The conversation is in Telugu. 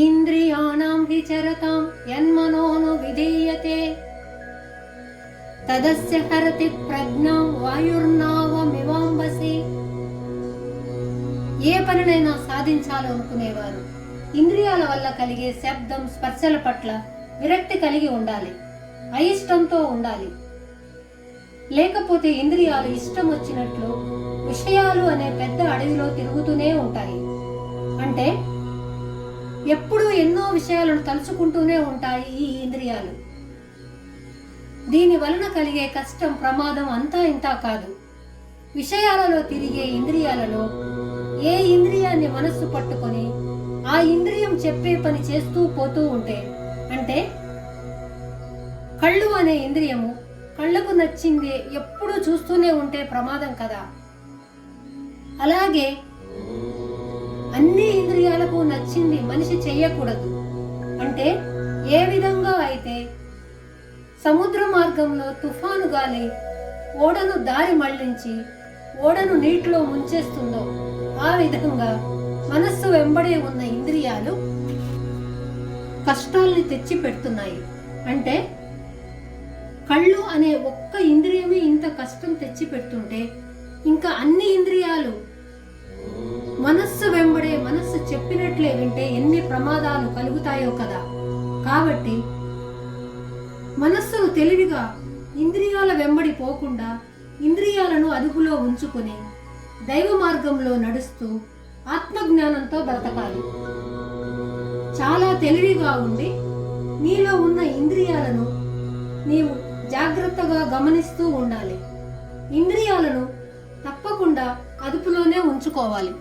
ఇంద్రియాణం హి చరతాం యన్మనోను విధీయతే తదస్య హరతి ప్రజ్ఞాం వాయుర్నావమివాంబసి. ఏ పనినైనా సాధించాలనుకునేవారు ఇంద్రియాల వల్ల కలిగే శబ్దం స్పర్శల పట్ల విరక్తి కలిగి ఉండాలి, అయిష్టంతో ఉండాలి. లేకపోతే ఇంద్రియాలు ఇష్టం వచ్చినట్లు విషయాలు అనే పెద్ద అడవిలో తిరుగుతూనే ఉంటాయి. అంటే ఎప్పుడూ ఎన్నో విషయాలను తలుచుకుంటూనే ఉంటాయి ఈ ఇంద్రియాలు. దీని వలన కలిగే కష్టం, ప్రమాదం అంతా ఇంతా కాదు. విషయాలలో తిరిగే ఇంద్రియాలలో ఏ ఇంద్రియాన్ని మనస్సు పట్టుకొని ఆ ఇంద్రియం చెప్పే పని చేస్తూ పోతూ ఉంటే, అంటే కళ్ళు అనే ఇంద్రియము కళ్ళకు నచ్చింది ఎప్పుడూ చూస్తూనే ఉంటే ప్రమాదం కదా. అలాగే అన్ని ఇంద్రియాలకు నచ్చింది మనిషి చెయ్యకూడదు. అంటే ఏ విధంగా అయితే సముద్ర మార్గంలో తుఫాను గాలి ఓడను దారి మళ్లించి ఓడను నీటిలో ముంచేస్తుందో, ఆ విధంగా మనస్సు వెంబడే ఉన్న ఇంద్రియాలు కష్టాల్ని తెచ్చి పెడుతున్నాయి. అంటే కళ్ళు అనే ఒక్క ఇంద్రియమే ఇంత కష్టం తెచ్చి పెడుతుంటే, ఇంకా అన్ని ఇంద్రియాలు మనస్సు వెంబడే మనస్సు చెప్పినట్లే వింటే ఎన్ని ప్రమాదాలు కలుగుతాయో కదా. కాబట్టి మనస్సును తెలివిగా ఇంద్రియాల వెంబడి పోకుండా ఇంద్రియాలను అదుపులో ఉంచుకుని దైవ మార్గంలో నడుస్తూ ఆత్మజ్ఞానంతో బ్రతకాలి. చాలా తెలివిగా ఉండి నీలో ఉన్న ఇంద్రియాలను నీవు జాగ్రత్తగా గమనిస్తూ ఉండాలి. ఇంద్రియాలను తప్పకుండా అదుపులోనే ఉంచుకోవాలి.